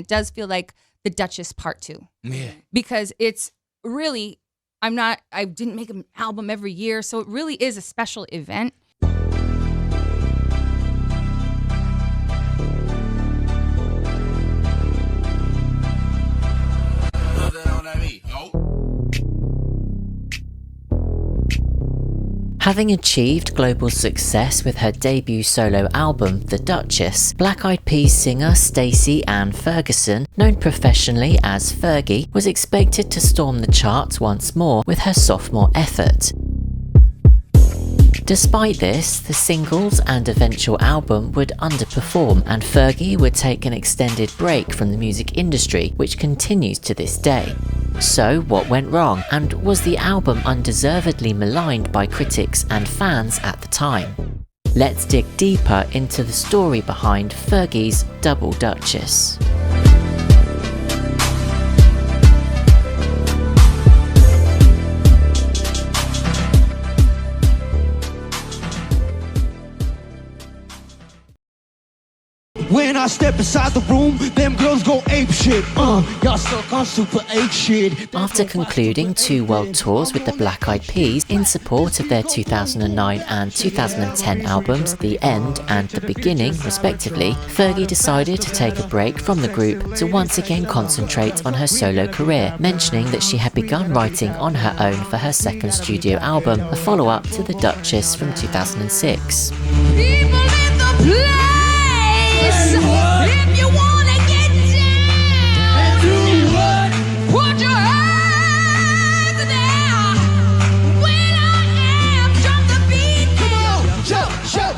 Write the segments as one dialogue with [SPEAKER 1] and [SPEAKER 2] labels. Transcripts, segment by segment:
[SPEAKER 1] It does feel like the Duchess Part 2.
[SPEAKER 2] Yeah.
[SPEAKER 1] Because it's really, I didn't make an album every year, so it really is a special event.
[SPEAKER 3] Having achieved global success with her debut solo album, The Duchess, Black Eyed Peas singer Stacey Ann Ferguson, known professionally as Fergie, was expected to storm the charts once more with her sophomore effort. Despite this, the singles and eventual album would underperform, and Fergie would take an extended break from the music industry, which continues to this day. So what went wrong, and was the album undeservedly maligned by critics and fans at the time? Let's dig deeper into the story behind Fergie's Double Duchess.
[SPEAKER 4] When I step inside the room, them girls go ape shit. Y'all stuck on super ape shit.
[SPEAKER 3] After concluding 2 world tours with the Black Eyed Peas in support of their 2009 and 2010 albums, The End and The Beginning, respectively, Fergie decided to take a break from the group to once again concentrate on her solo career, mentioning that she had begun writing on her own for her second studio album, a follow-up to The Duchess from 2006.
[SPEAKER 5] People in the place. If you wanna get down, put your hands down. When I am, jump the beat. Come on, show.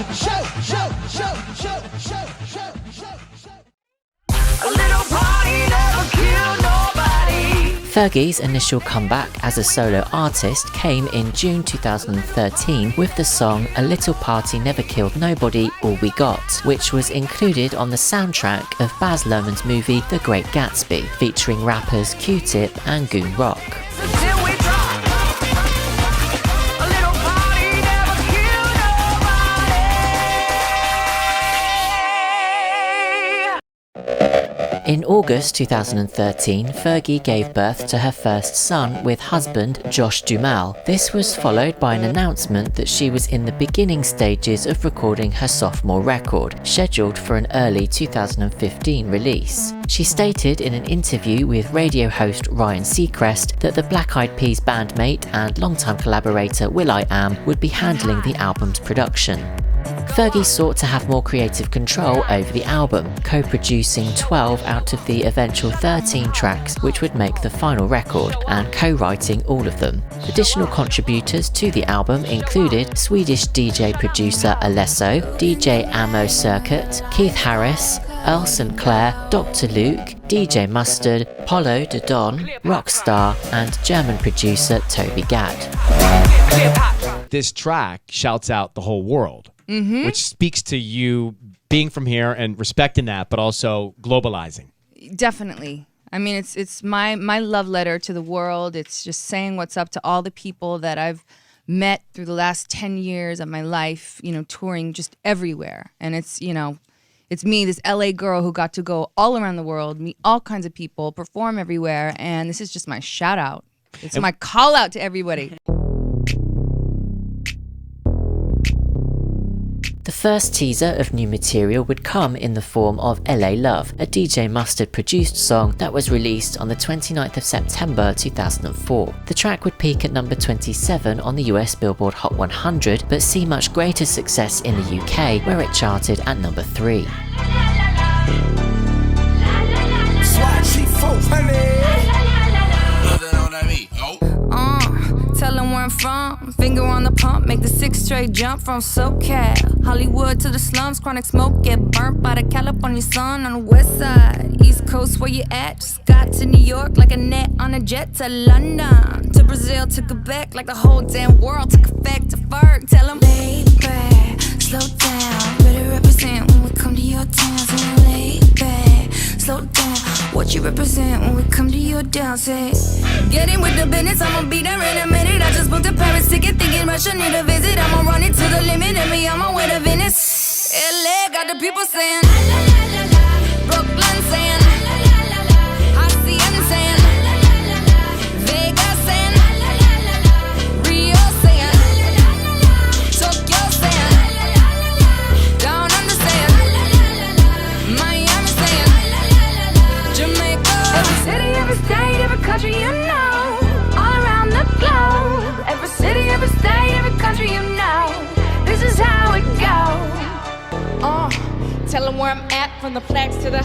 [SPEAKER 5] A little party never killed nobody.
[SPEAKER 3] Fergie's initial comeback as a solo artist came in June 2013 with the song A Little Party Never Killed Nobody, All We Got, which was included on the soundtrack of Baz Luhrmann's movie The Great Gatsby, featuring rappers Q-Tip and Goon Rock. In August 2013, Fergie gave birth to her first son with husband Josh Duhamel. This was followed by an announcement that she was in the beginning stages of recording her sophomore record, scheduled for an early 2015 release. She stated in an interview with radio host Ryan Seacrest that the Black Eyed Peas bandmate and longtime collaborator will.i.am would be handling the album's production. Fergie sought to have more creative control over the album, co-producing 12 out of the eventual 13 tracks which would make the final record, and co-writing all of them. Additional contributors to the album included Swedish DJ producer Alesso, DJ Ammo Circuit, Keith Harris, Earl St. Clair, Dr. Luke, DJ Mustard, Polo de Don, Rockstar, and German producer Toby Gad.
[SPEAKER 2] This track shouts out the whole world, which speaks to you being from here and respecting that, but also globalizing.
[SPEAKER 1] Definitely. I mean, it's my love letter to the world. It's just saying what's up to all the people that I've met through the last 10 years of my life, touring just everywhere. And it's me, this LA girl who got to go all around the world, meet all kinds of people, perform everywhere. And this is just my shout out. It's my call out to everybody.
[SPEAKER 3] The first teaser of new material would come in the form of LA Love, a DJ Mustard produced song that was released on the 29th of September 2004. The track would peak at number 27 on the US Billboard Hot 100, but see much greater success in the UK, where it charted at number 3.
[SPEAKER 5] Tell them where I'm from, finger on the pump, make the 6 straight jump from SoCal. Hollywood to the slums, chronic smoke, get burnt by the California sun on the west side. East Coast, where you at? Just got to New York like a net on a jet to London. To Brazil, to Quebec, like the whole damn world took effect to Ferg. Tell them, lay back, slow down, better represent when we come to your town. So lay back, slow down, what you represent when we come to your town. Say, get in with the business, I'ma be there in a minute. I just booked a Paris ticket, thinking Russia need a visit. I'ma run it to the limit, and me on my way to Venice. LA got the people saying, la, la, la, la, la. Brooklyn saying, la, la, la, Tell them where I'm at, from the plaques to the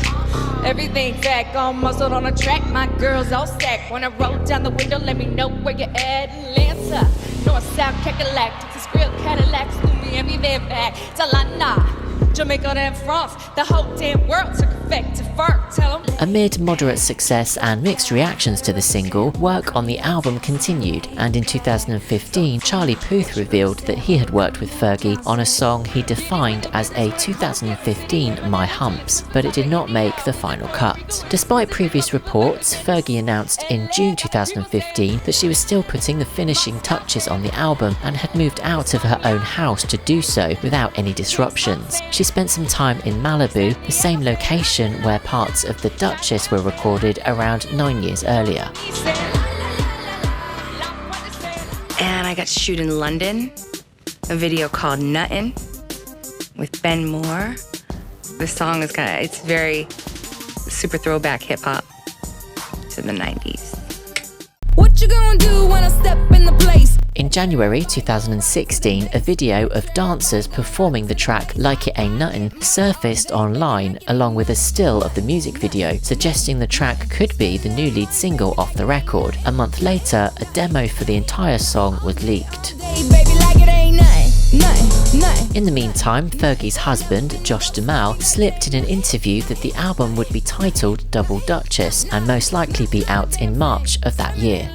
[SPEAKER 5] everything back. All muscled on the track, my girls all stacked. When I roll down the window, let me know where you're at. Lancer, North, South, Cackalack, Texas Grill, Cadillacs, Lumi, everywhere back. Talana, Jamaica and France, the whole damn world took effect to fur. Tell them.
[SPEAKER 3] Amid moderate success and mixed reactions to the single, work on the album continued, and in 2015, Charlie Puth revealed that he had worked with Fergie on a song he defined as a 2015 My Humps, but it did not make the final cut. Despite previous reports, Fergie announced in June 2015 that she was still putting the finishing touches on the album and had moved out of her own house to do so without any disruptions. She spent some time in Malibu, the same location where parts of the Dutchess were recorded around 9 years earlier.
[SPEAKER 6] And I got to shoot in London, a video called Nuttin' with Ben Moore. The song is it's very super throwback hip hop to the 90s.
[SPEAKER 5] What you gonna do when I step in the place?
[SPEAKER 3] In January 2016, a video of dancers performing the track Like It Ain't Nuttin' surfaced online along with a still of the music video, suggesting the track could be the new lead single off the record. A month later, a demo for the entire song was leaked.
[SPEAKER 5] Hey, baby, like it ain't nothing, nothing, nothing.
[SPEAKER 3] In the meantime, Fergie's husband, Josh Duhamel, slipped in an interview that the album would be titled Double Dutchess and most likely be out in March of that year.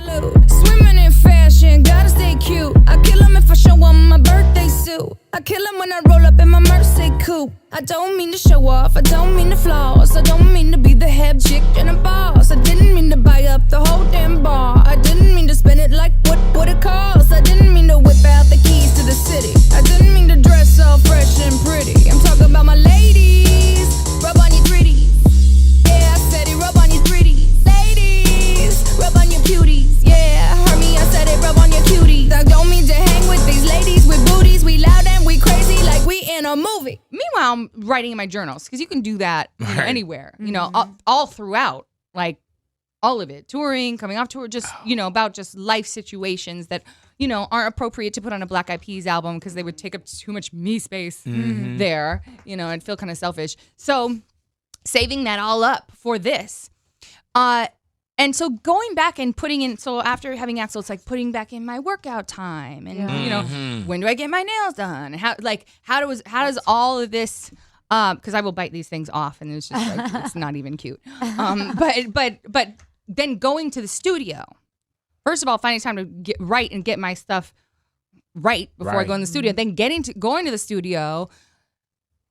[SPEAKER 5] Swimming in fashion, gotta stay cute. I kill him if I show him my birthday suit. I kill him when I roll up in my Mercy coupe. I don't mean to show off, I don't mean to floss. I don't mean to be the head chick and a boss. I didn't mean to buy up the whole damn bar. I didn't mean to spend it like what it costs. I didn't mean to whip out the keys to the city. I didn't mean to dress all fresh and pretty. I'm talking about my ladies. Rub on your pretties. Yeah, I said it, rub on your pretties. Ladies, rub on your cuties. Yeah, heard me, I said it, rub on your cuties. I don't mean to hang with these ladies with booties. We loud and we crazy like we in a movie.
[SPEAKER 1] Meanwhile, I'm writing in my journals because you can do that anywhere, all throughout, like all of it, touring, coming off tour, just, about just life situations that, aren't appropriate to put on a Black Eyed Peas album because they would take up too much me space there, and feel kind of selfish. So saving that all up for this. And so going back and putting in, so after having Axl, it's like putting back in my workout time and, when do I get my nails done? How does all of this, because I will bite these things off and it's just like, it's not even cute. But then going to the studio, first of all, finding time to get right and get my stuff right before I go in the studio, then going to the studio,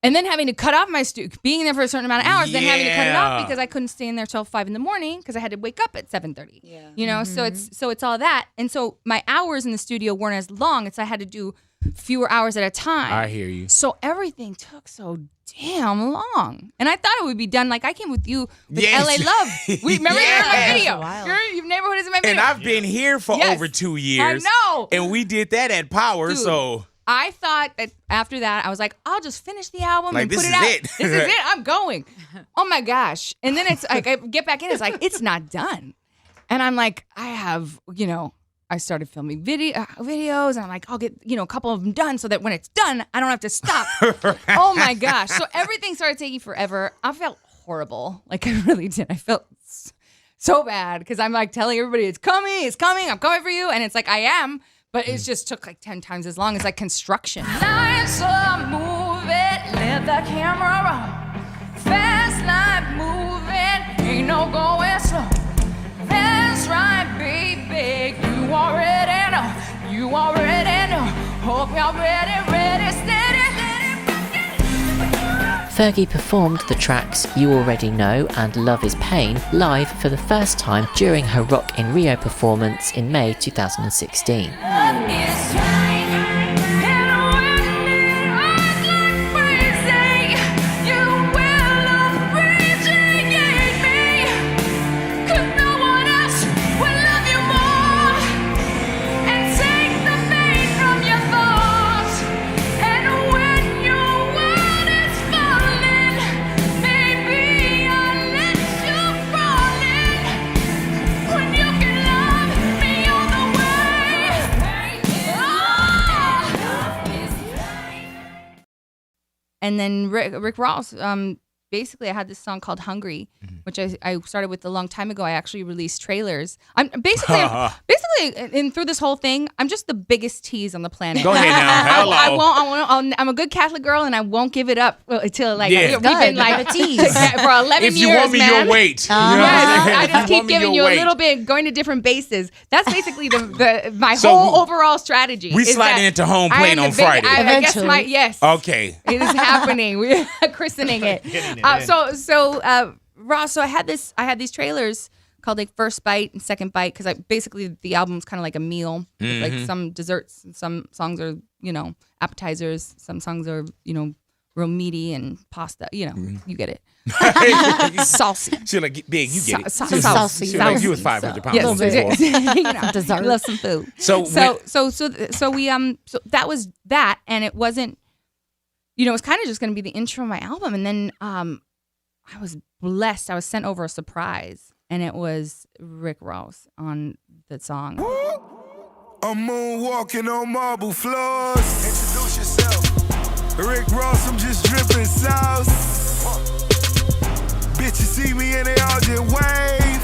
[SPEAKER 1] and then having to cut off my being there for a certain amount of hours, then having to cut it off because I couldn't stay in there till 5 a.m. because I had to wake up at 7:30. Yeah. So it's all that, and so my hours in the studio weren't as long. I had to do fewer hours at a time.
[SPEAKER 7] I hear you.
[SPEAKER 1] So everything took so damn long, and I thought it would be done. Like I came with you with LA Love. We remember you're in my video. Your neighborhood is in my video,
[SPEAKER 7] and I've been here for over 2 years.
[SPEAKER 1] I know,
[SPEAKER 7] and we did that at Power. Dude, so
[SPEAKER 1] I thought that after that, I was like, I'll just finish the album and put it out.
[SPEAKER 7] This is it.
[SPEAKER 1] I'm going. Oh my gosh. And then it's like, I get back in, it's like, it's not done. And I'm like, I have, I started filming videos and I'm like, I'll get, a couple of them done so that when it's done, I don't have to stop. Oh my gosh. So everything started taking forever. I felt horrible. Like I really did. I felt so bad because I'm like telling everybody it's coming, I'm coming for you. And it's like, I am. But it just took like 10 times as long as like construction.
[SPEAKER 5] Lights are moving, let the camera roll. Fast like moving, ain't no going slow. That's right, baby, you already know. Hope y'all ready, steady.
[SPEAKER 3] Fergie performed the tracks You Already Know and Love Is Pain live for the first time during her Rock in Rio performance in May 2016.
[SPEAKER 1] And then Rick Ross, basically I had this song called Hungry, which I started with a long time ago. I actually released trailers. I'm basically and through this whole thing, I'm just the biggest tease on the planet.
[SPEAKER 7] Go ahead now. Hello.
[SPEAKER 1] I'm a good Catholic girl, and I won't give it up until like
[SPEAKER 7] Yeah.
[SPEAKER 1] we've been like
[SPEAKER 3] a tease.
[SPEAKER 1] for 11
[SPEAKER 7] If you
[SPEAKER 1] years,
[SPEAKER 7] want me,
[SPEAKER 1] man.
[SPEAKER 7] you'll wait.
[SPEAKER 1] Yes, I just keep giving you a
[SPEAKER 7] weight.
[SPEAKER 1] little bit, going to different bases. That's basically my
[SPEAKER 7] So
[SPEAKER 1] whole overall strategy.
[SPEAKER 7] We
[SPEAKER 1] is
[SPEAKER 7] sliding
[SPEAKER 1] that
[SPEAKER 7] into home
[SPEAKER 1] I
[SPEAKER 7] plate
[SPEAKER 1] am
[SPEAKER 7] on
[SPEAKER 1] the big-
[SPEAKER 7] Friday.
[SPEAKER 1] I guess
[SPEAKER 3] Eventually.
[SPEAKER 1] yes.
[SPEAKER 7] Okay.
[SPEAKER 1] It is happening. We're christening it. Ross, so I had these trailers called like First Bite and Second Bite, because basically the album's kind of like a meal. With like some desserts, and some songs are, appetizers. Some songs are, real meaty and pasta. You get it. Saucy.
[SPEAKER 7] She like big, you get it.
[SPEAKER 1] Saucy.
[SPEAKER 7] She like you was 500 pounds.
[SPEAKER 1] Yes.
[SPEAKER 3] Dessert.
[SPEAKER 1] Love some food.
[SPEAKER 7] So
[SPEAKER 1] That was that, and it wasn't, it was kind of just going to be the intro of my album, and then I was blessed. I was sent over a surprise, and it was Rick Ross on the song.
[SPEAKER 8] I'm moonwalking on marble floors. Introduce yourself. Rick Ross, I'm just dripping sauce. Bitches see me and they all just wave.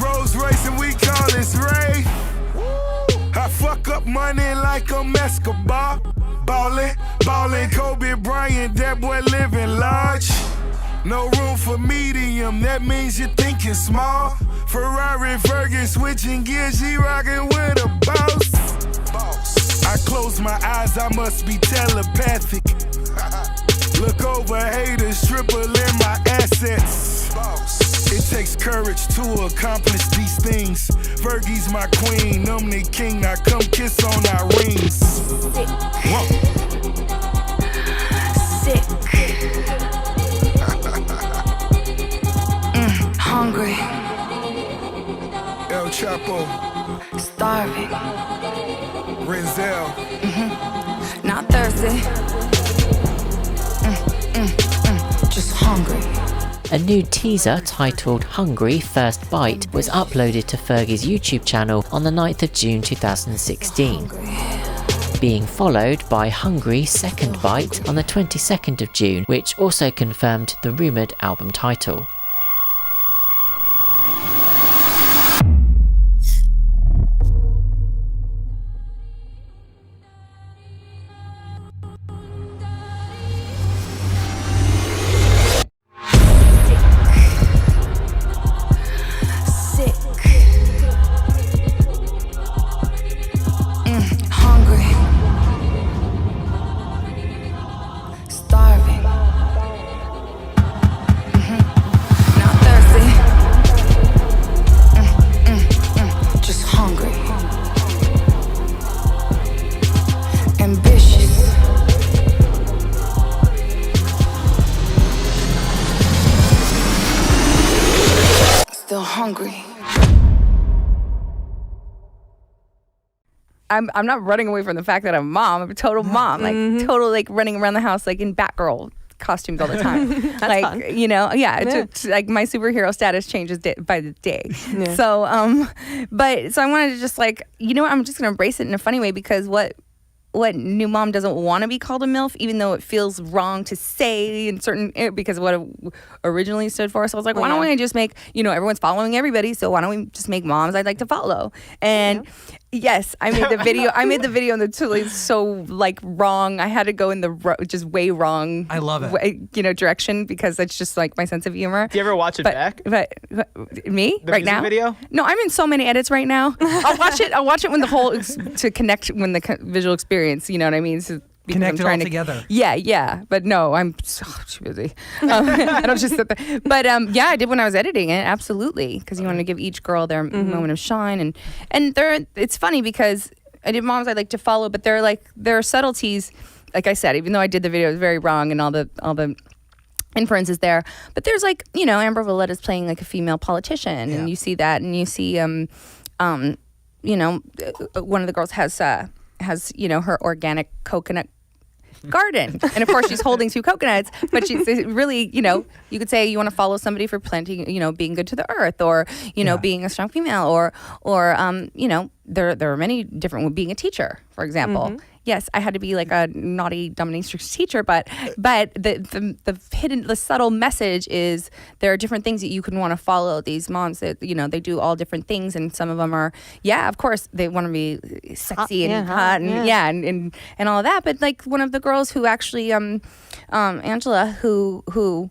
[SPEAKER 8] Rolls Royce and we call this rave. I fuck up money like I'm Escobar. Ballin', Kobe Bryant, that boy living large. No room for medium, that means you're thinking small. Ferrari, Fergie, switching gears, she rockin' with a boss. I close my eyes, I must be telepathic. Look over haters, triple in my assets. It takes courage to accomplish these things. Fergie's my queen, I'm the king. Now come kiss on our rings.
[SPEAKER 5] Sick. Hungry.
[SPEAKER 8] El Chapo,
[SPEAKER 5] Starving.
[SPEAKER 8] Renzel.
[SPEAKER 5] Not thirsty. Just hungry.
[SPEAKER 3] A new teaser titled Hungry First Bite was uploaded to Fergie's YouTube channel on the 9th of June 2016, being followed by Hungry Second Bite on the 22nd of June, which also confirmed the rumoured album title.
[SPEAKER 5] Hungry.
[SPEAKER 1] I'm not running away from the fact that I'm a mom. I'm a total mom, total running around the house like in Batgirl costumes all the time. That's fun. It's like my superhero status changes by the day. Yeah. So I wanted to just I'm just gonna embrace it in a funny way, because what new mom doesn't want to be called a MILF, even though it feels wrong to say in certain, because of what it originally stood for. So I was like, why don't we just make, everyone's following everybody, so why don't we just make moms I'd like to follow? And yes, I made the video. I made the video in the totally so wrong. I had to go in the just way wrong.
[SPEAKER 9] I love it.
[SPEAKER 1] Way, direction, because it's just my sense of humor.
[SPEAKER 9] Do you ever watch it back?
[SPEAKER 1] But me
[SPEAKER 9] the
[SPEAKER 1] right now?
[SPEAKER 9] Video?
[SPEAKER 1] No, I'm in so many edits right now. I'll watch it when the whole to connect when the visual experience. You know what I mean? So
[SPEAKER 9] connect it all together.
[SPEAKER 1] Yeah. But no, I'm so busy. I don't just sit there. But I did when I was editing it, absolutely, because you want to give each girl their moment of shine, and it's funny because I did moms I'd like to follow, but there are subtleties. Like I said, even though I did the video, it was very wrong, and all the inferences there. But there's Amber Valletta's playing a female politician, and you see that, and you see one of the girls has her organic coconut garden, and of course she's holding 2 coconuts, but she's really, you could say you want to follow somebody for planting, being good to the earth, or being a strong female, or there are many different, being a teacher, for example.
[SPEAKER 10] yes, I had to be like a naughty dominatrix teacher, but the subtle message is there are different things that you can want to follow. These moms that, you know, they do all different things, and some of them are, yeah, of course they want to be sexy and hot and all of that. But like one of the girls who actually, Angela, who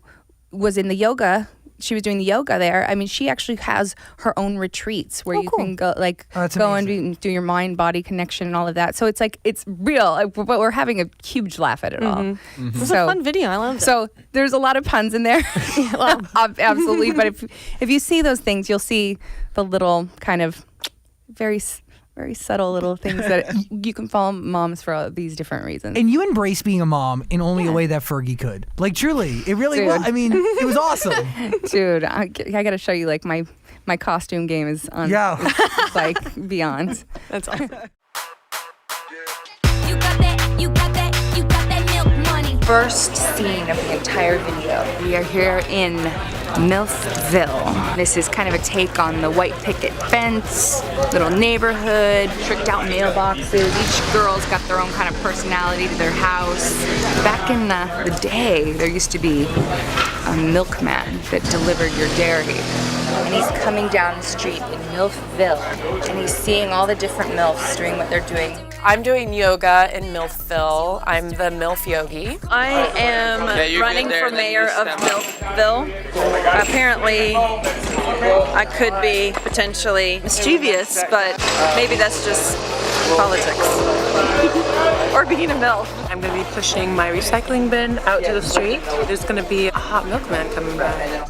[SPEAKER 10] was in the yoga. She was doing the yoga there. I mean, she actually has her own retreats where you can go, like, go and do your mind-body connection and all of that. So it's like, it's real, but we're having a huge laugh at it all.
[SPEAKER 11] This is a fun video. I love it.
[SPEAKER 10] So there's a lot of puns in there. Absolutely. But if you see those things, you'll see the little kind of very subtle little things that you can follow moms for all these different reasons.
[SPEAKER 9] And you embrace being a mom in only a way that Fergie could. Like, truly, it really was. I mean, it was awesome.
[SPEAKER 10] Dude, I got to show you, like, my costume game is on. Yeah. It's like beyond.
[SPEAKER 11] That's awesome.
[SPEAKER 6] First scene of the entire video. We are here in MILFville. This is kind of a take on the white picket fence, little neighborhood, tricked out mailboxes. Each girl's got their own kind of personality to their house. Back in the day, there used to be a milkman that delivered your dairy. And he's coming down the street in MILFville, and he's seeing all the different MILFs doing what they're doing.
[SPEAKER 11] I'm doing yoga in MILFville. I'm the MILF yogi. I am running for mayor of MILFville. Apparently, I could be potentially mischievous, but maybe that's just politics. Or being a MILF. I'm going to be pushing my recycling bin out to the street. There's going to be a hot milkman coming by.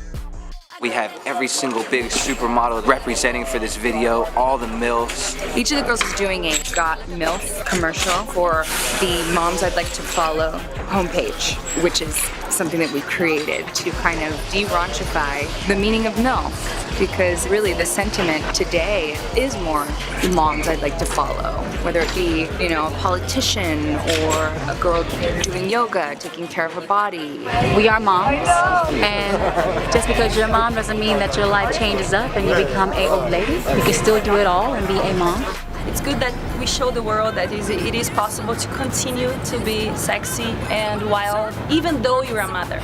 [SPEAKER 12] We have every single big supermodel representing for this video, all the MILFs.
[SPEAKER 6] Each of the girls is doing a Got MILF commercial for the Moms I'd Like to Follow homepage, which is something that we created to kind of de-raunchify the meaning of MILF, because really the sentiment today is more the moms I'd like to follow, whether it be, you know, a politician or a girl doing yoga, taking care of her body.
[SPEAKER 13] We are moms, and just because you're a mom doesn't mean that your life changes up and you become a old lady. You can still do it all and be a mom.
[SPEAKER 14] It's good that we show the world that it is possible to continue to be sexy and wild, even though you're a mother.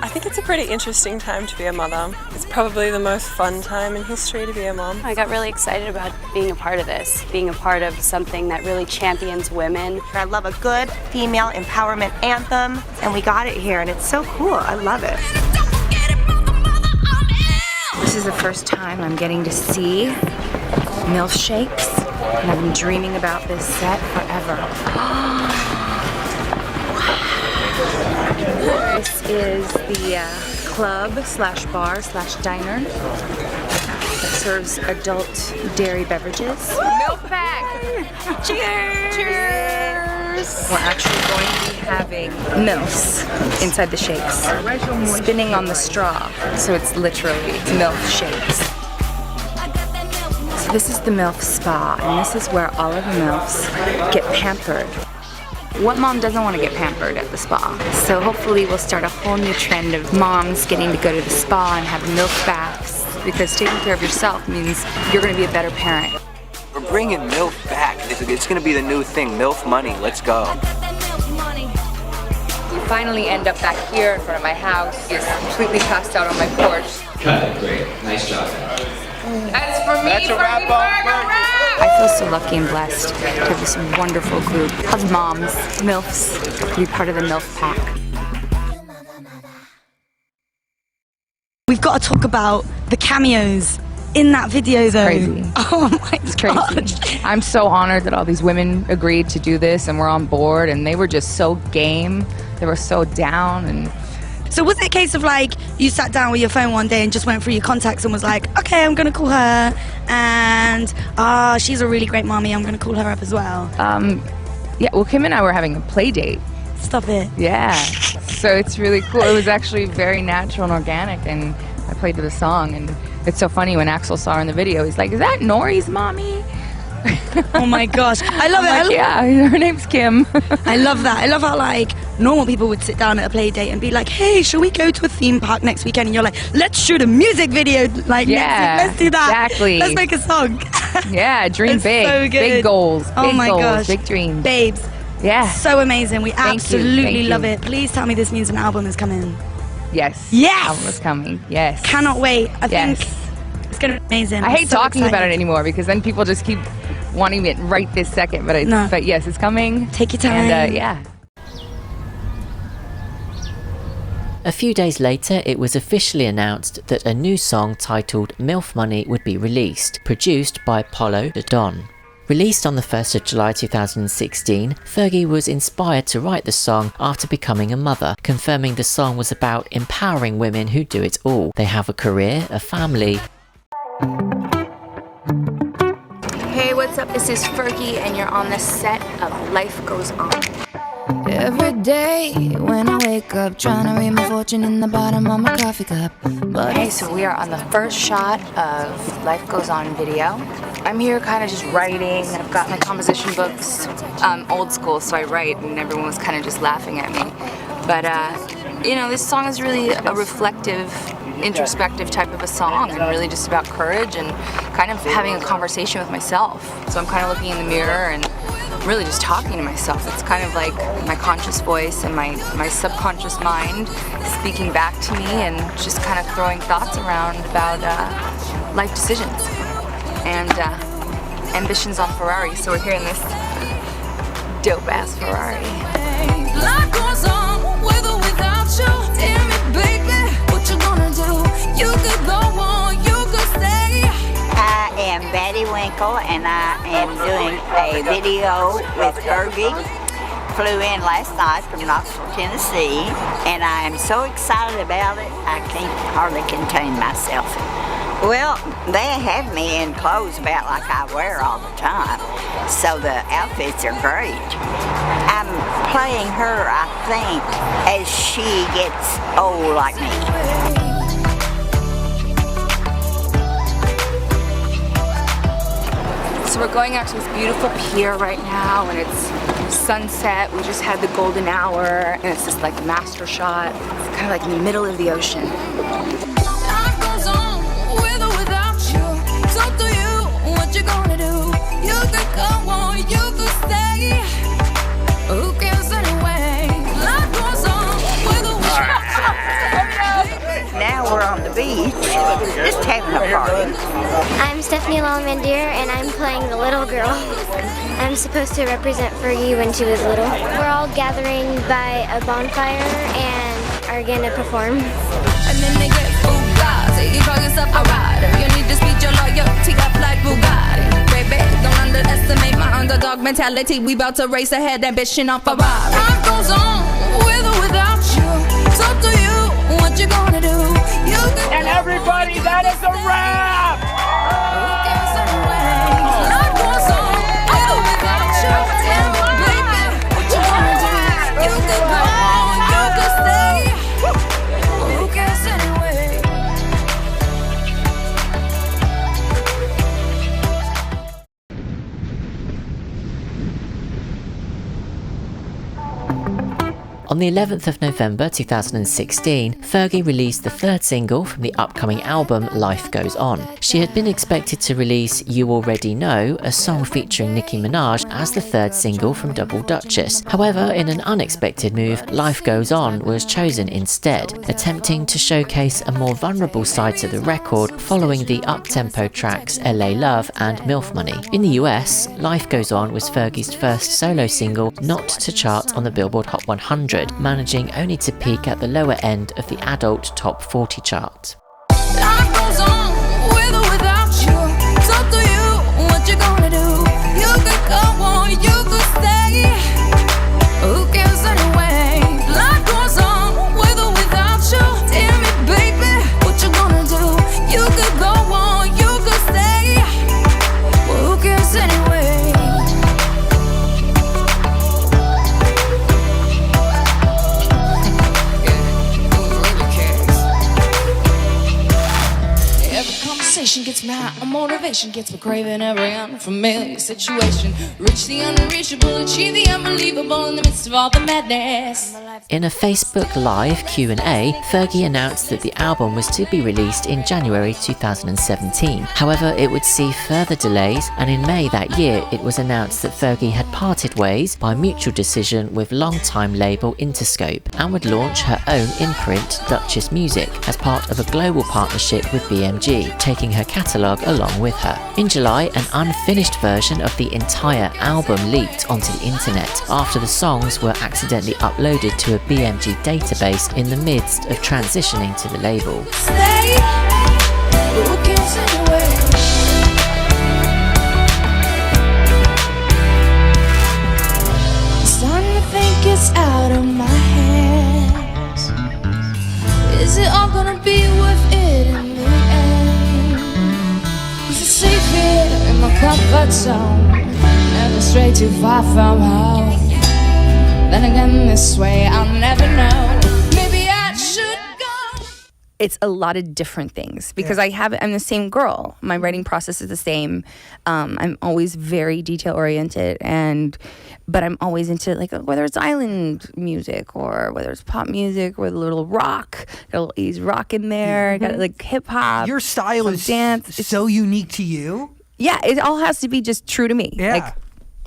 [SPEAKER 11] I think it's a pretty interesting time to be a mother. It's probably the most fun time in history to be a mom.
[SPEAKER 13] I got really excited about being a part of this, being a part of something that really champions women.
[SPEAKER 15] I love a good female empowerment anthem, and we got it here, and it's so cool. I love it.
[SPEAKER 6] This is the first time I'm getting to see MILF shakes, and I've been dreaming about this set forever. This is the club/bar/diner that serves adult dairy beverages.
[SPEAKER 10] Milk pack! Cheers! Cheers!
[SPEAKER 6] We're actually going to be having MILFs inside the shakes, spinning on the straw, so it's literally MILF shakes. So this is the MILF spa, and this is where all of the MILFs get pampered. What mom doesn't want to get pampered at the spa? So hopefully we'll start a whole new trend of moms getting to go to the spa and have MILF baths, because taking care of yourself means you're going to be a better parent.
[SPEAKER 12] We're bringing MILF back. It's going to be the new thing, MILF Money. Let's go.
[SPEAKER 6] We finally end up back here in front of my house. He's completely passed out on my porch.
[SPEAKER 16] Cut. Great. Nice job.
[SPEAKER 10] That's for me.
[SPEAKER 16] That's a wrap on.
[SPEAKER 6] I feel so lucky and blessed to have this wonderful group of moms, MILFs, to be part of the MILF pack.
[SPEAKER 17] We've got to talk about the cameos in that video though.
[SPEAKER 1] Crazy.
[SPEAKER 17] Oh my
[SPEAKER 1] gosh. I'm so honored that all these women agreed to do this and we're on board, and they were just so game. They were so down. And
[SPEAKER 17] so was it a case of like you sat down with your phone one day and just went through your contacts and was like, okay, I'm gonna call her, and she's a really great mommy, I'm gonna call her up as well?
[SPEAKER 1] Yeah, well, Kim and I were having a play date.
[SPEAKER 17] Stop it.
[SPEAKER 1] Yeah, so it's really cool. It was actually very natural and organic, and I played to the song, and it's so funny when Axel saw her in the video, he's like, is that Nori's mommy?
[SPEAKER 17] Oh my gosh, I love it.
[SPEAKER 1] Like, yeah, her name's Kim.
[SPEAKER 17] I love that. I love how like normal people would sit down at a play date and be like, hey, shall we go to a theme park next weekend? And you're like, let's shoot a music video like next week. Let's do that.
[SPEAKER 1] Exactly.
[SPEAKER 17] Let's make a song.
[SPEAKER 1] Yeah, dream
[SPEAKER 17] It's
[SPEAKER 1] big.
[SPEAKER 17] so good.
[SPEAKER 1] Big goals.
[SPEAKER 17] Oh
[SPEAKER 1] Big
[SPEAKER 17] my
[SPEAKER 1] goals,
[SPEAKER 17] gosh.
[SPEAKER 1] big dreams.
[SPEAKER 17] Babes,
[SPEAKER 10] Yeah.
[SPEAKER 17] So amazing. We
[SPEAKER 10] Thank you.
[SPEAKER 17] absolutely
[SPEAKER 10] Thank
[SPEAKER 17] love
[SPEAKER 10] you.
[SPEAKER 17] it. Please tell me this means an album is coming.
[SPEAKER 10] Yes.
[SPEAKER 17] Yes.
[SPEAKER 10] Album is coming. Yes.
[SPEAKER 17] Cannot wait. I
[SPEAKER 10] Yes.
[SPEAKER 17] think it's going to be amazing.
[SPEAKER 10] I
[SPEAKER 17] I'm
[SPEAKER 10] hate
[SPEAKER 17] so
[SPEAKER 10] talking about
[SPEAKER 17] excited.
[SPEAKER 10] it anymore because then people just keep wanting it right this second. But
[SPEAKER 17] No.
[SPEAKER 10] but yes, it's coming.
[SPEAKER 17] Take your time.
[SPEAKER 10] And yeah.
[SPEAKER 3] A few days later, it was officially announced that a new song titled MILF Money would be released, produced by Polo the Don. Released on the 1st of July 2016, Fergie was inspired to write the song after becoming a mother, confirming the song was about empowering women who do it all. They have a career, a family.
[SPEAKER 18] Hey, what's up? This is Fergie, and you're on the set of Life Goes On.
[SPEAKER 5] Every day when I wake up, trying to read my fortune in the bottom of my coffee cup. But
[SPEAKER 18] Okay, so we are on the first shot of Life Goes On video. I'm here kind of just writing. I've got my composition books, old school, so I write, and everyone was kind of just laughing at me. But, you know, this song is really a reflective, introspective type of a song, and really just about courage and kind of having a conversation with myself. So I'm kind of looking in the mirror and really just talking to myself. It's kind of like my conscious voice and my subconscious mind speaking back to me and just kind of throwing thoughts around about life decisions and ambitions on Ferrari. So we're here in this dope-ass Ferrari.
[SPEAKER 5] life goes on with or without you. Tell me, baby, what you gonna do? You could go on, you could stay.
[SPEAKER 19] I am Betty Winkle, and I am doing a video with Fergie. Flew in last night from Knoxville, Tennessee, and I am so excited about it, I can't hardly contain myself. Well, they have me in clothes about like I wear all the time, so the outfits are great. I'm playing her, I think, as she gets old like me.
[SPEAKER 18] So we're going out to this beautiful pier right now, and it's sunset. We just had the golden hour, and it's this like master shot. It's kind of like in the middle of the ocean.
[SPEAKER 5] Life goes on with or without you. It's up to you what you gonna do. You could go on, you could stay. Who cares anyway? Life goes on with or without you.
[SPEAKER 19] Now we're on the beach, just having a party.
[SPEAKER 20] I'm Stephanie Longmandeer, and I'm playing the little girl. I'm supposed to represent Fergie when she was little. We're all gathering by a bonfire and are gonna perform.
[SPEAKER 5] And then they get Bugatti. You call yourself a rider. You need to speed your loyalty up like Bugatti. Baby, don't underestimate my underdog mentality. We about to race ahead, ambition on Ferrari. Life goes on with or without you. It's up to you what you gonna do. You
[SPEAKER 16] And everybody, that is a wrap!
[SPEAKER 5] Life goes on with or without you. Tell me, baby, what you gonna do? You could go on, you could stay. Who cares anyway?
[SPEAKER 3] On the 11th of November 2016, Fergie released the third single from the upcoming album Life Goes On. She had been expected to release You Already Know, a song featuring Nicki Minaj, as the third single from double Dutchess. However, in an unexpected move, Life Goes On was chosen instead, attempting to showcase a more vulnerable side to the record following the up-tempo tracks LA Love and MILF Money. In the US, Life Goes On was Fergie's first solo single not to chart on the Billboard Hot 100, managing only to peak at the lower end of the adult top 40 chart.
[SPEAKER 5] Life goes on with or without you. It's up to you what you gonna do. You could go on, you could stay. Who cares anyway? Life goes on with or without you. Tell me, baby, what you gonna do? You could go on, you could stay. Who cares anyway? Conversation gets me high, motivation gets me craving every unfamiliar situation. Reach the unreachable, achieve the unbelievable in the midst of all the madness.
[SPEAKER 3] In a Facebook Live Q&A, Fergie announced that the album was to be released in January 2017. However, it would see further delays, and in May that year, it was announced that Fergie had parted ways by mutual decision with longtime label Interscope and would launch her own imprint, Dutchess Music, as part of a global partnership with BMG, taking her catalogue along with her. In July, an unfinished version of the entire album leaked onto the internet after the songs were accidentally uploaded to a BMG database in the midst of transitioning to the label.
[SPEAKER 5] Starting to think it's out of my hands. Is it all gonna be worth it in the end? Is it safe here in my comfort zone? Never stray too far from home. Then again, this way I'll never know. Maybe I should go.
[SPEAKER 10] It's a lot of different things because I'm the same girl. My writing process is the same. I'm always very detail oriented, but I'm always into like whether it's island music or whether it's pop music with a little rock, got a little 80s rock in there, got like hip hop.
[SPEAKER 9] Your style is
[SPEAKER 10] dance.
[SPEAKER 9] It's so unique to you.
[SPEAKER 10] Yeah, it all has to be just true to me.
[SPEAKER 9] Yeah.
[SPEAKER 10] Like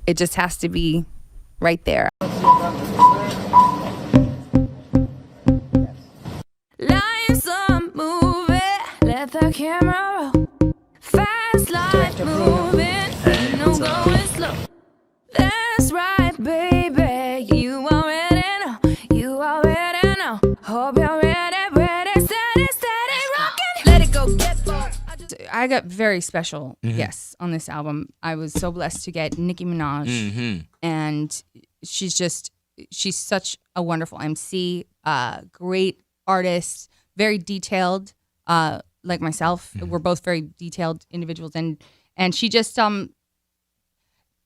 [SPEAKER 10] it just has to be right there.
[SPEAKER 5] Life's a movie, let the camera roll. Fast life moving, no going slow. That's right, baby, you already know. Hope you're ready, steady, rockin'. Let it go, get bold.
[SPEAKER 1] I got very special guests on this album. I was so blessed to get Nicki Minaj, and she's such a wonderful MC, great artist, very detailed, like myself. We're both very detailed individuals, and she just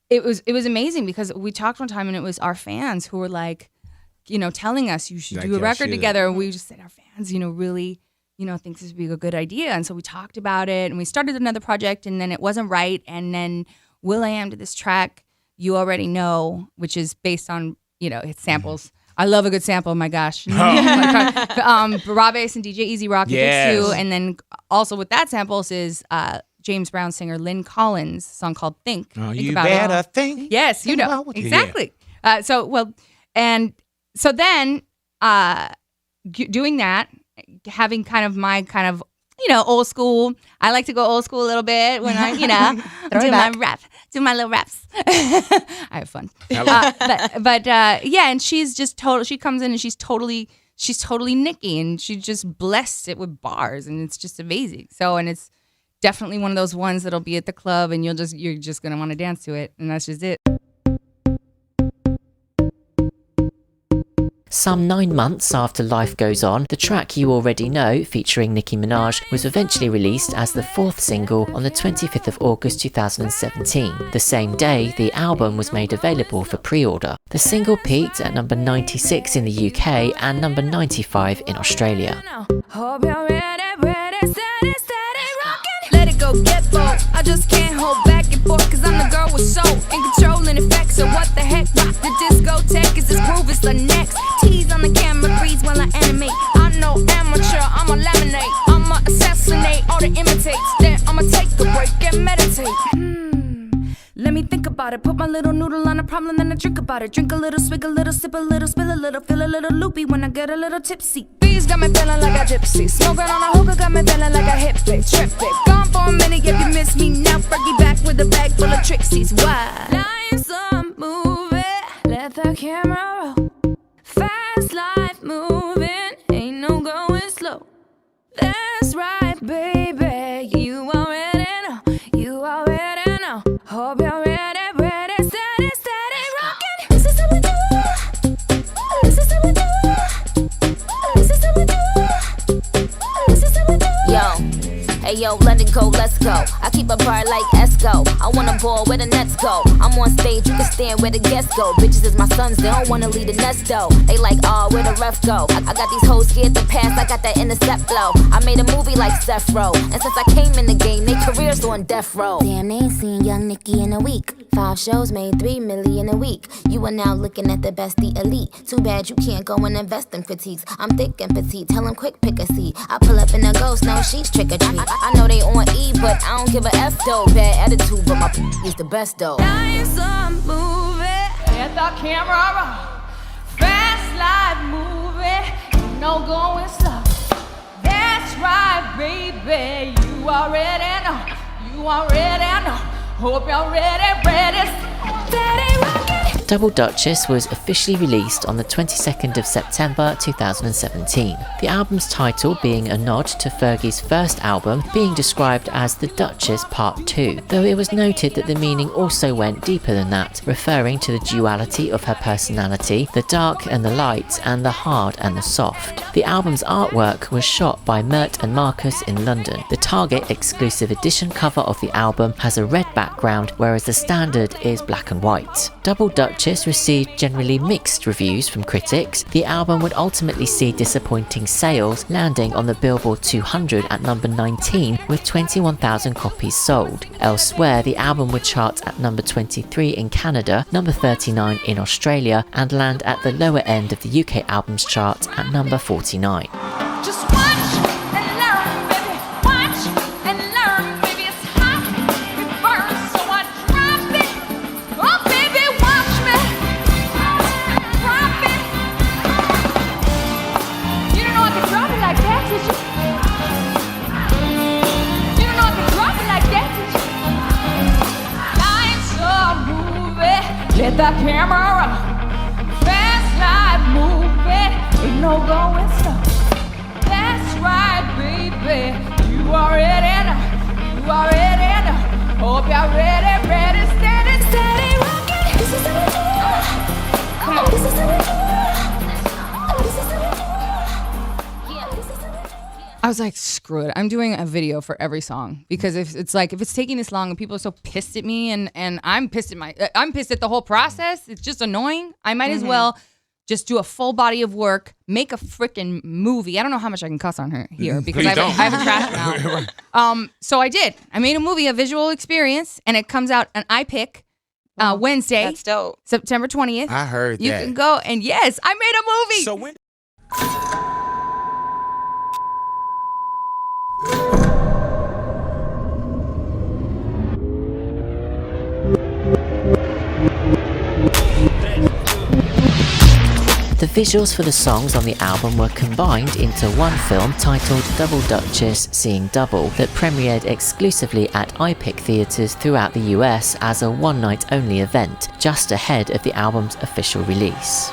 [SPEAKER 1] it was amazing because we talked one time and it was our fans who were like, telling us you should do a record together, and we just said our fans, really, thinks this would be a good idea, and so we talked about it and we started another project, and then it wasn't right, and then Will I Am to this track, You Already Know, which is based on it's samples. I love a good sample. My gosh, Rob Bass and DJ Easy Rock too, and then also with that samples is James Brown singer Lynn Collins' song called "Think."
[SPEAKER 7] Oh,
[SPEAKER 1] think
[SPEAKER 7] you
[SPEAKER 1] about
[SPEAKER 7] better
[SPEAKER 1] it.
[SPEAKER 7] think.
[SPEAKER 1] Yes, exactly. So then doing that, having kind of my old school. I like to go old school a little bit when I do my little raps. I have fun. But and she's just total. She comes in and she's totally Nicki, and she just blessed it with bars, and it's just amazing. So, and it's definitely one of those ones that'll be at the club, and you're just gonna want to dance to it, and that's just it.
[SPEAKER 3] Some 9 months after Life Goes On, the track You Already Know, featuring Nicki Minaj, was eventually released as the 4th single on the 25th of August 2017. The same day, the album was made available for pre-order. The single peaked at number 96 in the UK and number 95 in Australia.
[SPEAKER 5] Hope you're ready, steady, rockin'. Let it go, get bold. I just can't hold back and forth, cause I'm the girl with soul and control and effects. So what the heck? Rock the discotheque, is this groove is the next. Tease on the camera, freeze while I animate. I know amateur, I'ma laminate. I'ma assassinate all the imitates. Then I'ma take a break and meditate. Let me think about it. Put my little noodle on a problem, then I drink about it. Drink a little, swig a little, sip a little, spill a little, feel a little loopy when I get a little tipsy. Bees got me feeling like a gypsy. Smoking on a hookah got me feeling like a hippie. Trip it. Gone for a minute if you miss me now. Fergie back with a bag full of tricksies. Why? Life's a movie. Let the camera roll. Fast life moving. Ain't no going slow. That's right, baby. You already know. You already know. Hope you're ready, steady, rockin'. This is how we do. This is how we do. This is how we do. This is how we do.
[SPEAKER 21] Yo, hey
[SPEAKER 5] Tokyo, London, go, let's go. I keep a bar like Esco. I wanna ball where the nets go. I'm on stage, you can stand where the guests go. Bitches is my sons, they don't wanna leave the nest though. They like, oh, where the ref go? I got these hoes scared to pass, I got that intercept flow. I made a movie like Seth Row, and since I came in the game, they careers on death row. Damn, they ain't seen Young Nicki in a week. 5 shows made 3 million a week. You are now looking at the best, the elite. Too bad you can't go and invest in critiques. I'm thick and petite, tell them quick pick a seat. I pull up in a ghost, no she's trick or treat. I know they on E, but I don't give a F though. Bad attitude, but my is the best though.
[SPEAKER 21] Life's a movie, get the camera roll. Fast life movie, no going slow. That's right, baby, you already know. You already know. Hope you're ready, steady rockin'.
[SPEAKER 3] Double Dutchess was officially released on the 22nd of September 2017, the album's title being a nod to Fergie's first album, being described as the Duchess Part 2, though it was noted that the meaning also went deeper than that, referring to the duality of her personality, the dark and the light, and the hard and the soft. The album's artwork was shot by Mert and Marcus in London. The Target exclusive edition cover of the album has a red background, whereas the standard is black and white. Double Dutchess received generally mixed reviews from critics. The album would ultimately see disappointing sales, landing on the Billboard 200 at number 19 with 21,000 copies sold. Elsewhere, the album would chart at number 23 in Canada, number 39 in Australia, and land at the lower end of the UK albums chart at number 49.
[SPEAKER 21] Just watch and learn, baby. Watch and learn, baby. It's hot, it burns, so I drop it. Oh, baby, watch me. Drop it. You don't know I can drop it like that, did you? You don't know I can drop it like that, did you? Life's a movie, let the camera roll. Fast life movie, ain't no going slow. That's right, baby. You already know. You already know. Hope you're ready, steady rockin'. This is how we do it. Come on, this is how we do it. This is how we do it. Yeah, this is how we do it.
[SPEAKER 1] I was like, screw it. I'm doing a video for every song because if it's taking this long and people are so pissed at me and I'm pissed at I'm pissed at the whole process. It's just annoying. I might as well just do a full body of work, make a freaking movie. I don't know how much I can cuss on here because I have a trash mouth. So I did. I made a movie, a visual experience, and it comes out on iPick Wednesday.
[SPEAKER 10] That's dope.
[SPEAKER 1] September 20th.
[SPEAKER 7] I heard
[SPEAKER 1] you
[SPEAKER 7] that.
[SPEAKER 1] You can go, and yes, I made a movie.
[SPEAKER 7] So when...
[SPEAKER 3] The visuals for the songs on the album were combined into one film titled Double Dutchess Seeing Double that premiered exclusively at iPick theaters throughout the US as a one-night only event, just ahead of the album's official release.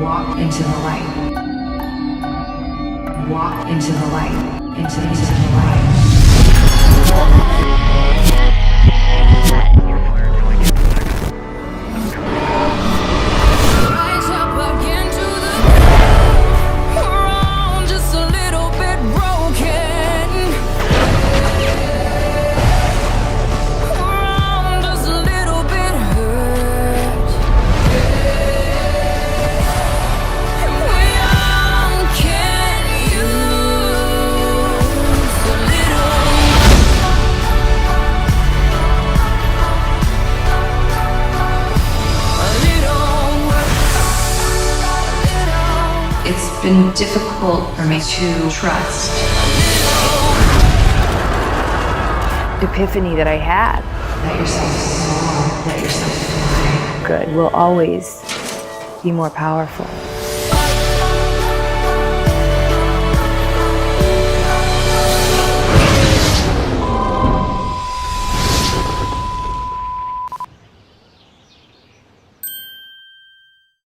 [SPEAKER 18] Walk into the light. Walk into the light. Into the light.
[SPEAKER 21] Rise up again to the ground, just a little bit broken. Around, just a little bit hurt. We all can use a little.
[SPEAKER 18] It's been difficult for me to trust.
[SPEAKER 6] Epiphany that I had.
[SPEAKER 18] Let yourself soar, let yourself fly.
[SPEAKER 6] Good will always be more powerful.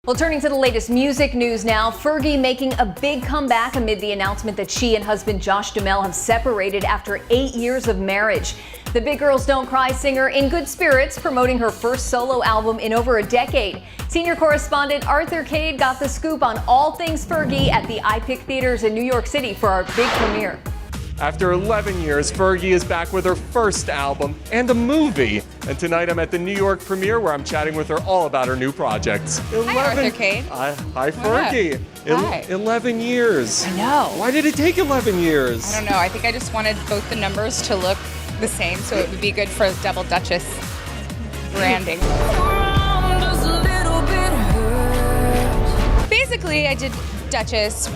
[SPEAKER 1] Well,
[SPEAKER 4] Well, turning to the latest music news now, Fergie making a big comeback amid the announcement that she and husband Josh Duhamel have separated after 8 years of marriage. The Big Girls Don't Cry singer in good spirits, promoting her first solo album in over a decade. Senior correspondent Arthur Cade got the scoop on all things Fergie at the iPic Theaters in New York City for our big premiere.
[SPEAKER 22] After 11 years, Fergie is back with her first album and a movie. And tonight I'm at the New York premiere where I'm chatting with her all about her new projects.
[SPEAKER 10] Hi, Arthur Cade.
[SPEAKER 22] Hi, Fergie.
[SPEAKER 10] Hi.
[SPEAKER 22] 11 years.
[SPEAKER 10] I know.
[SPEAKER 22] Why did it take 11 years?
[SPEAKER 10] I don't know. I think I just wanted both the numbers to look the same, so it would be good for double Duchess branding. Basically, I did Dutchess,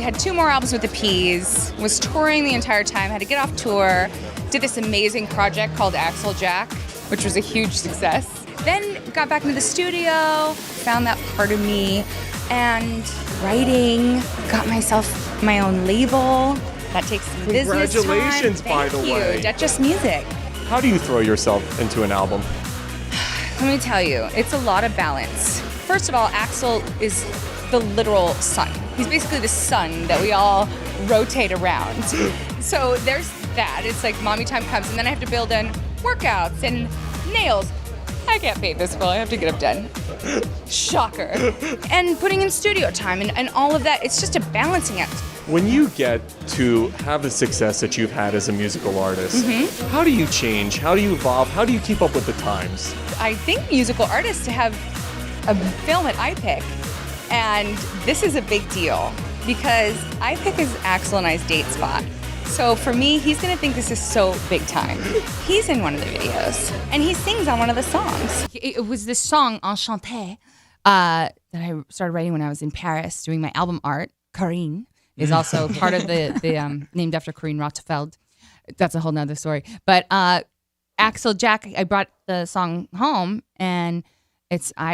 [SPEAKER 10] had 2 more albums with the Peas, was touring the entire time, had to get off tour, did this amazing project called Axel Jack, which was a huge success. Then got back into the studio, found that part of me, and writing, got myself my own label. That takes some business time.
[SPEAKER 22] Congratulations, by the way.
[SPEAKER 10] Thank you, Dutchess Music.
[SPEAKER 22] How do you throw yourself into an album?
[SPEAKER 10] Let me tell you, it's a lot of balance. First of all, Axel is the literal sun. He's basically the sun that we all rotate around. So there's that. It's like mommy time comes, and then I have to build in workouts and nails. I can't paint this well. I have to get them done. Shocker. And putting in studio time and all of that. It's just a balancing act.
[SPEAKER 22] When you get to have the success that you've had as a musical artist, how do you change? How do you evolve? How do you keep up with the times?
[SPEAKER 10] I think musical artists have a film at iPic, and this is a big deal because iPic is Axel and I's date spot. So for me, he's gonna think this is so big time. He's in one of the videos, and he sings on one of the songs. It was this song, Enchanté, that I started writing when I was in Paris doing my album art. Karine is also part of the named after Karine Rottefeld. That's a whole nother story. But Axel Jack, I brought the song home, and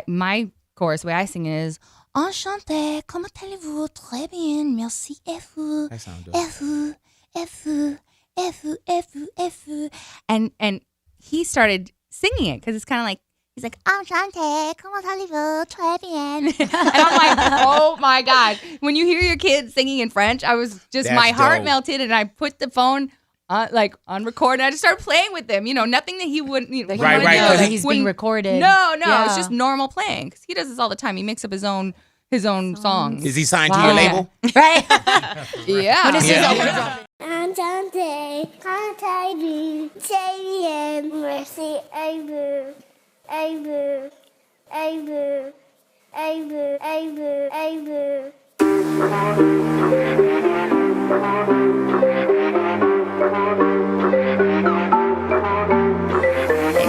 [SPEAKER 10] my chorus, the way I sing it is Enchanté, comment allez-vous? Très bien, merci, et vous? And he started singing it because it's kind of like, he's like, Enchanté, comment allez-vous? Très bien. And I'm like, oh my God. When you hear your kids singing in French, I was just, my heart melted, and I put the phone on record, and I just started playing with him. You know, nothing that he wouldn't. Right,
[SPEAKER 1] that he's being recorded.
[SPEAKER 10] No, it's just normal playing because he does this all the time. He makes up his own songs.
[SPEAKER 7] Is he signed to your label?
[SPEAKER 10] Right. Yeah.
[SPEAKER 1] When is his album?
[SPEAKER 20] Enchanté, quand allez-vous? Très bien, merci, et vous? Et vous? Et vous? Et vous? Et vous? Et vous?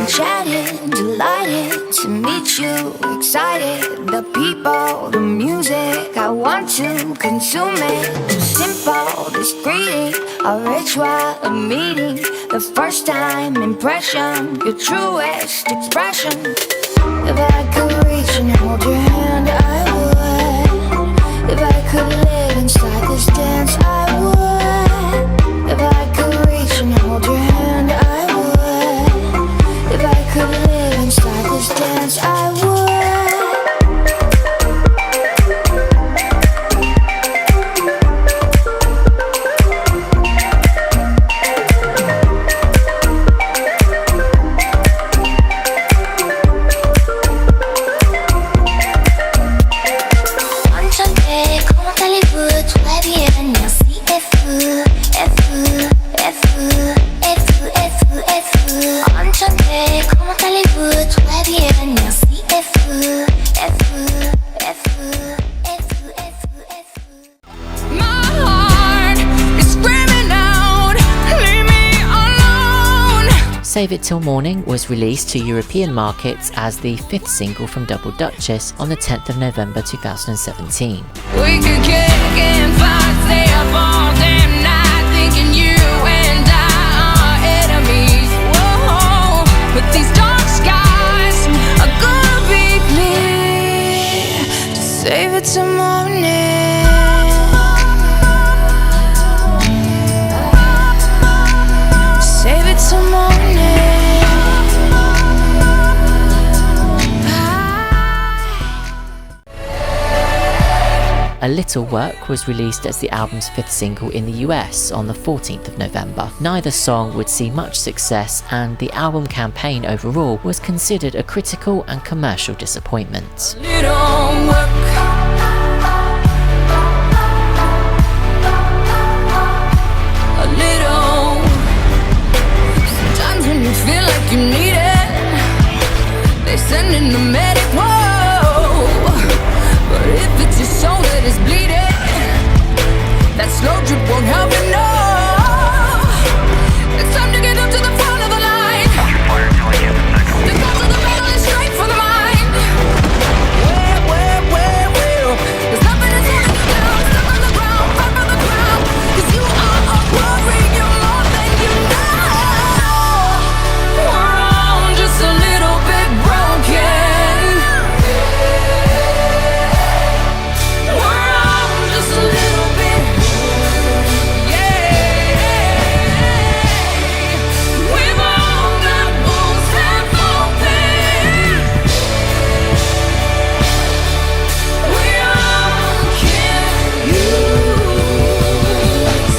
[SPEAKER 20] Enchanted, delighted to meet you, excited, the people, the music, I want to consume it. Too simple, this greeting, a ritual, a meeting, the first time impression, your truest expression. If I could reach and hold your hand, I would. If I could live inside this dance, I would. If I could reach and hold your hand, I would. If I could live inside this dance, I would.
[SPEAKER 3] Save It Till Morning was released to European markets as the 5th single from Double Dutchess on the 10th of November 2017.
[SPEAKER 5] We could kick and fight, stay up all damn night, thinking you and I are enemies. Whoa, but these dark skies are gonna be clear. Just save it till morning. Save it till morning.
[SPEAKER 3] A Little Work was released as the album's 5th single in the US on the 14th of November. Neither song would see much success, and the album campaign overall was considered a critical and commercial disappointment.
[SPEAKER 5] Feel like you need it. They send in the medic, whoa. But if it's your soul that is bleeding, that slow drip won't help you, no. It's time to get up to the front of the line. The cause of the battle is straight for the mind. Well, there's nothing that's holding you down. Step on the ground, fight for the crown. 'Cause you are a warrior, you're more than you know. Just a little bit broken. We're all just a little bit, yeah. We've all got wounds half open. We all can use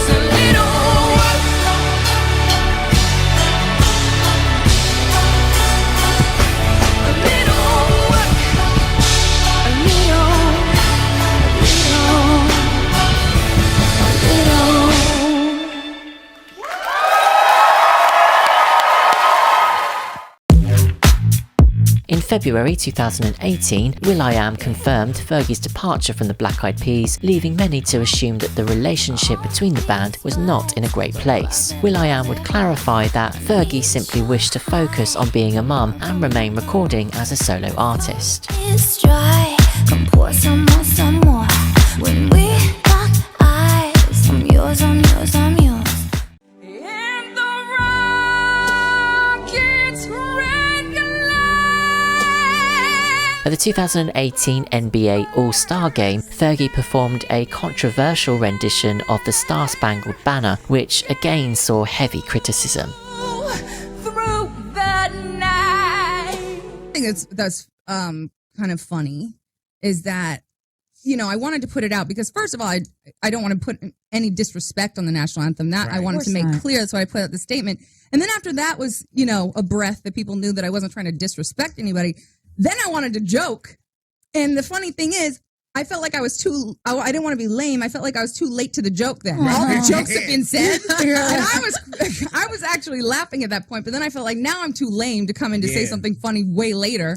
[SPEAKER 5] a little work.
[SPEAKER 3] In February 2018, will.i.am confirmed Fergie's departure from the Black Eyed Peas, leaving many to assume that the relationship between the band was not in a great place. will.i.am would clarify that Fergie simply wished to focus on being a mum and remain recording as a solo artist.
[SPEAKER 5] It's dry, come pour some more. When we lock eyes, I'm yours, I'm yours, I'm yours. And the rockets
[SPEAKER 3] At the 2018 NBA All-Star Game, Fergie performed a controversial rendition of the Star-Spangled Banner, which again saw heavy criticism.
[SPEAKER 5] through the night.
[SPEAKER 10] I think that's kind of funny is that, you know, I wanted to put it out because first of all, I don't want to put any disrespect on the national anthem. That I wanted to make clear. That's why I put out the statement. And then after that was, you know, a breath that people knew that I wasn't trying to disrespect anybody. Then I wanted to joke. And the funny thing is, I felt like I was I didn't want to be lame. I felt like I was too late to the joke then. All the jokes have been said. And I was actually laughing at that point. But then I felt like now I'm too lame to come in to say something funny way later.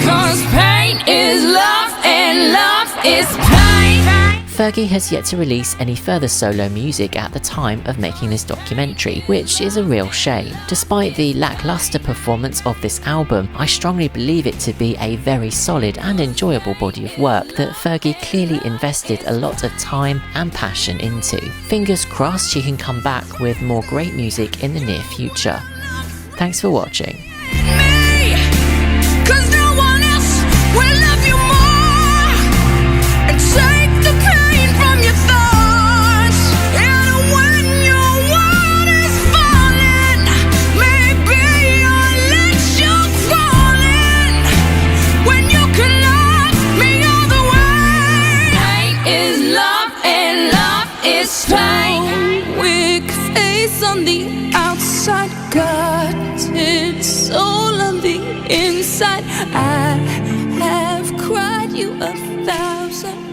[SPEAKER 5] Cause pain is love and love is pain.
[SPEAKER 3] Fergie has yet to release any further solo music at the time of making this documentary, which is a real shame. Despite the lackluster performance of this album, I strongly believe it to be a very solid and enjoyable body of work that Fergie clearly invested a lot of time and passion into. Fingers crossed she can come back with more great music in the near future. Thanks for watching.
[SPEAKER 5] Cause no one else will love you more and take the pain from your thoughts. And when your world is falling, maybe I'll let you fall in. When you can love me all the way. Pain is love and love is pain. Weak face on the outside, gutted soul on the inside. I have cried you 1,000